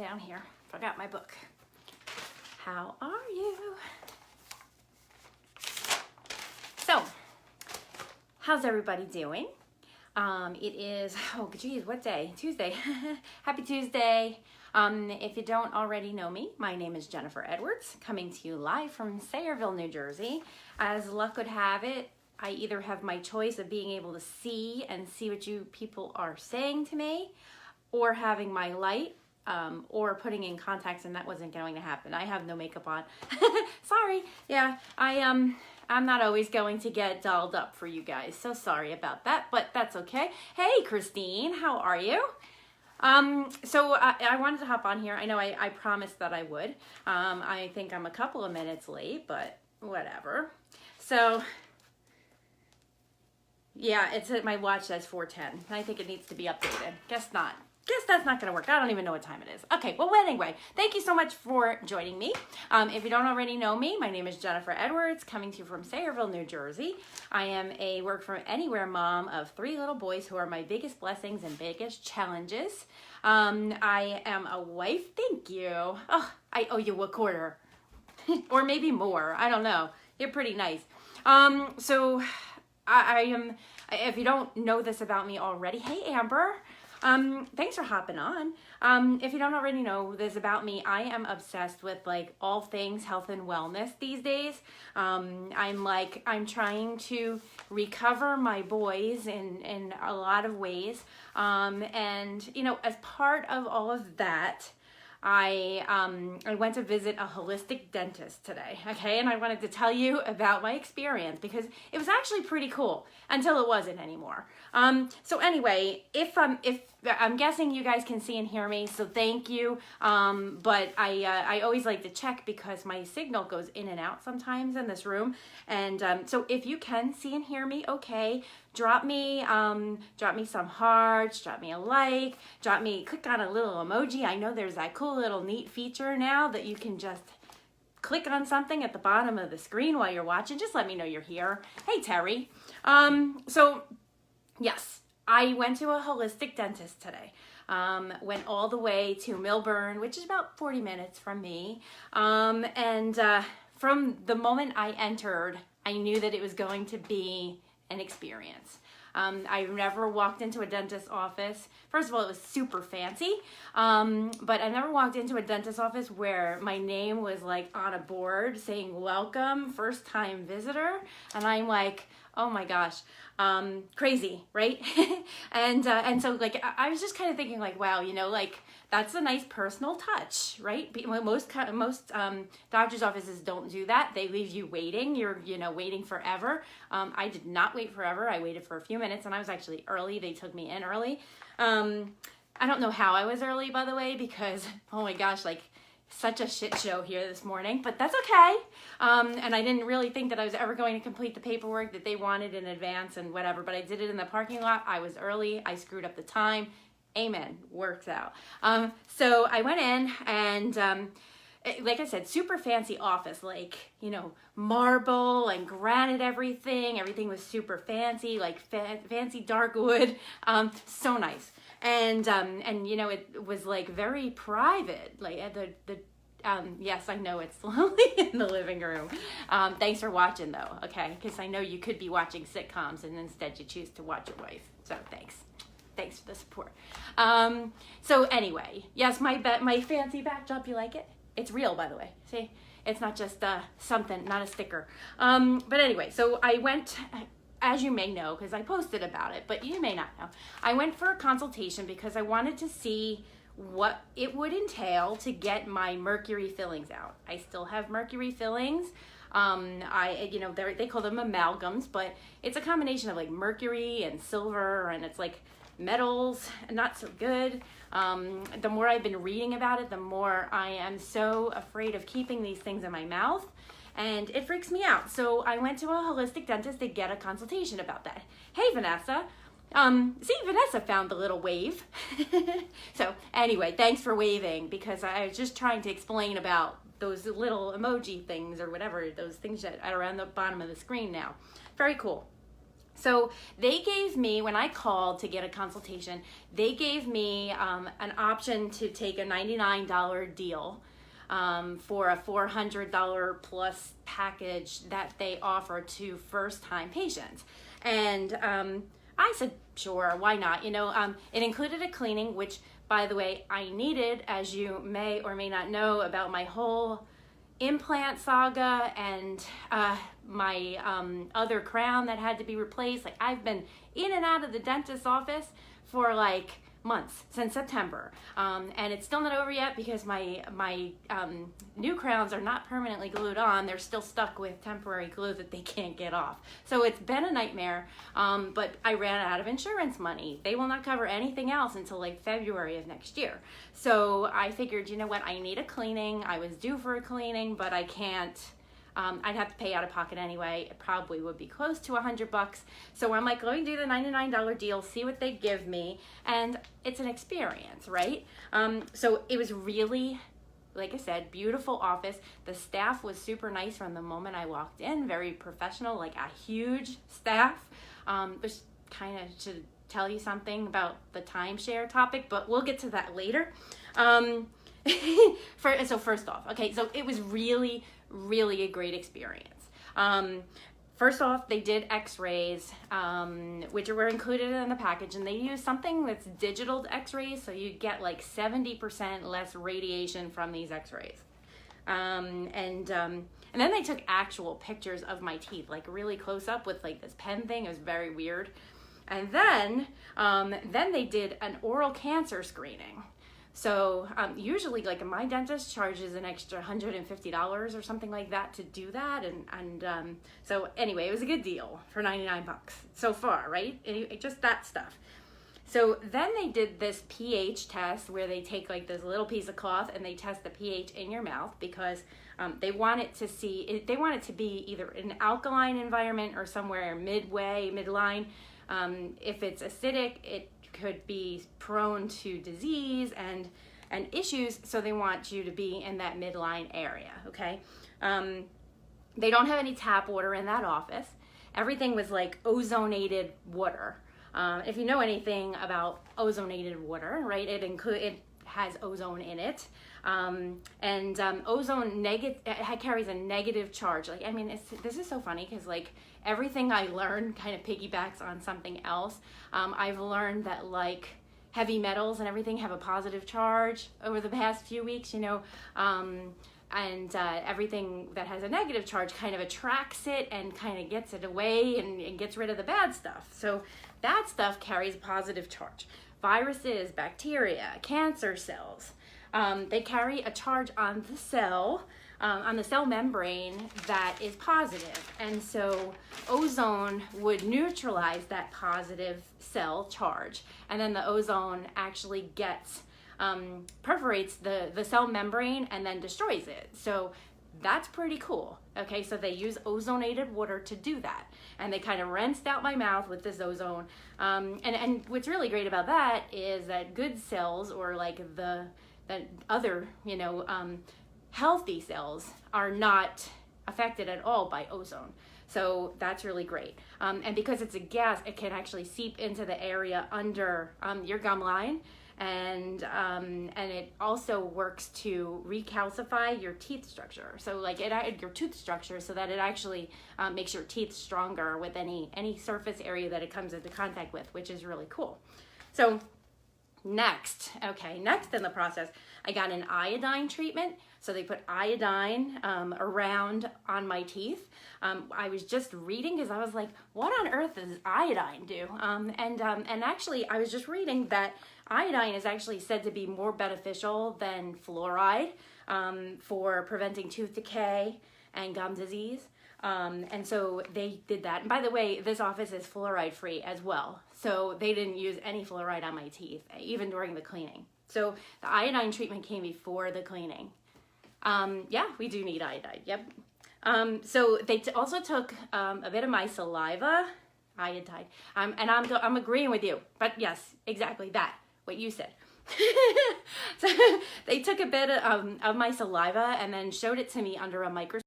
down here. Forgot my book. How are you? So, how's everybody doing? It is, oh geez, what day? Tuesday. Happy Tuesday. If you don't already know me, my name is Jennifer Edwards, coming to you live from Sayreville, New Jersey. As luck would have it, I either have my choice of being able to see what you people are saying to me, or having my light, or putting in contacts, and that wasn't going to happen. I have no makeup on. Sorry. Yeah, I'm not always going to get dolled up for you guys, so sorry about that, but that's okay. Hey, Christine, how are you? So I wanted to hop on here. I know I promised that I would. I think I'm a couple of minutes late, but whatever. So, yeah, my watch says 4:10. I think it needs to be updated. Guess not. Guess that's not going to work. I don't even know what time it is. Okay, well, anyway, thank you so much for joining me. If you don't already know me, my name is Jennifer Edwards, coming to you from Sayreville, New Jersey. I am a work from anywhere mom of 3 little boys who are my biggest blessings and biggest challenges. I am a wife. Thank you. Oh, I owe you a quarter or maybe more. I don't know. You're pretty nice. So I am, if you don't know this about me already, hey, Amber. Thanks for hopping on. If you don't already know this about me, I am obsessed with like all things health and wellness these days. I'm trying to recover my boys in a lot of ways. And you know, as part of all of that, I went to visit a holistic dentist today, okay? And I wanted to tell you about my experience because it was actually pretty cool until it wasn't anymore. So anyway, if I'm guessing you guys can see and hear me, so thank you. But I always like to check because my signal goes in and out sometimes in this room. And so if you can see and hear me, okay, drop me some hearts, drop me a like, click on a little emoji. I know there's that cool little neat feature now that you can just click on something at the bottom of the screen while you're watching. Just let me know you're here. Hey, Terry. So yes, I went to a holistic dentist today. Went all the way to Millburn, which is about 40 minutes from me. And from the moment I entered, I knew that it was going to be an experience. I've never walked into a dentist's office. First of all, it was super fancy, but I never walked into a dentist's office where my name was like on a board saying welcome, first time visitor, and I'm like, oh my gosh, crazy, right? and so like I was just kind of thinking like, wow, you know, like that's a nice personal touch, right? Most doctor's offices don't do that. They leave you waiting. You're waiting forever. I did not wait forever. I waited for a few minutes, and I was actually early. They took me in early. I don't know how I was early, by the way, because oh my gosh, like such a shit show here this morning, but that's okay. And I didn't really think that I was ever going to complete the paperwork that they wanted in advance and whatever, but I did it in the parking lot. I was early. I screwed up the time. Amen. Works out. So I went in and, like I said, super fancy office, like, you know, marble and granite, everything was super fancy, like fancy dark wood. So nice. And you know, it was like very private, like yes, I know it's lonely in the living room. Thanks for watching though. Okay. Cause I know you could be watching sitcoms and instead you choose to watch your wife. So thanks for the support. So anyway, yes, my fancy backdrop, you like it? It's real, by the way. See, it's not just something, not a sticker. But anyway, so I went, as you may know, because I posted about it, but you may not know. I went for a consultation because I wanted to see what it would entail to get my mercury fillings out. I still have mercury fillings. They call them amalgams, but it's a combination of like mercury and silver, and it's like metals, not so good. The more I've been reading about it, the more I am so afraid of keeping these things in my mouth, and it freaks me out. So I went to a holistic dentist to get a consultation about that. Hey, Vanessa. Vanessa found the little wave. So anyway, thanks for waving, because I was just trying to explain about those little emoji things or whatever, those things that are around the bottom of the screen now. Very cool. So they gave me, when I called to get a consultation, they gave me an option to take a $99 deal for a $400 plus package that they offer to first-time patients. And I said, sure, why not? You know, it included a cleaning, which, by the way, I needed, as you may or may not know about my whole implant saga and my other crown that had to be replaced. Like, I've been in and out of the dentist's office for like months, since September, and it's still not over yet because my new crowns are not permanently glued on. They're still stuck with temporary glue that they can't get off. So it's been a nightmare, but I ran out of insurance money. They will not cover anything else until like February of next year. So I figured, you know what, I need a cleaning. I was due for a cleaning, but I can't. I'd have to pay out of pocket anyway. It probably would be close to $100. So I'm like, let me do the $99 deal, see what they give me. And it's an experience, right? So it was really, like I said, beautiful office. The staff was super nice from the moment I walked in, very professional, like a huge staff, which kind of should tell you something about the timeshare topic, but we'll get to that later. So first off, okay, so it was really a great experience. First off, they did x-rays, which were included in the package, and they used something that's digital x-rays, so you get like 70% less radiation from these x-rays. And then they took actual pictures of my teeth, like really close up with like this pen thing. It was very weird. And then they did an oral cancer screening. So usually, like, my dentist charges an extra $150 or something like that to do that, and so anyway, it was a good deal for $99 so far, right? Just that stuff. So then they did this pH test where they take like this little piece of cloth and they test the pH in your mouth because they want it to be either an alkaline environment or somewhere midline. If it's acidic, it could be prone to disease and issues, so they want you to be in that midline area, okay? They don't have any tap water in that office. Everything was like ozonated water. If you know anything about ozonated water, right, it has ozone in it, and ozone carries a negative charge. Like, I mean, this is so funny because like everything I learned kind of piggybacks on something else. I've learned that like heavy metals and everything have a positive charge over the past few weeks, you know, and everything that has a negative charge kind of attracts it and kind of gets it away and gets rid of the bad stuff. So that stuff carries a positive charge. Viruses, bacteria, cancer cells, they carry a charge on the cell membrane that is positive. And so ozone would neutralize that positive cell charge. And then the ozone actually perforates the cell membrane and then destroys it. So that's pretty cool. Okay, so they use ozonated water to do that. And they kind of rinsed out my mouth with this ozone. And what's really great about that is that good cells, or like the other, you know, healthy cells, are not affected at all by ozone. So that's really great. And because it's a gas, it can actually seep into the area under your gum line. And it also works to recalcify your teeth structure. So like your tooth structure, so that it actually makes your teeth stronger with any surface area that it comes into contact with, which is really cool. So next in the process, I got an iodine treatment. So they put iodine around on my teeth. I was just reading because I was like, what on earth does iodine do? And actually, I was just reading that iodine is actually said to be more beneficial than fluoride for preventing tooth decay and gum disease. And so they did that. And by the way, this office is fluoride free as well. So they didn't use any fluoride on my teeth, even during the cleaning. So the iodine treatment came before the cleaning. Yeah, we do need iodine. Yep. So they also took a bit of my saliva, iodine. And I'm agreeing with you. But yes, exactly that, what you said. So they took a bit of my saliva and then showed it to me under a microscope.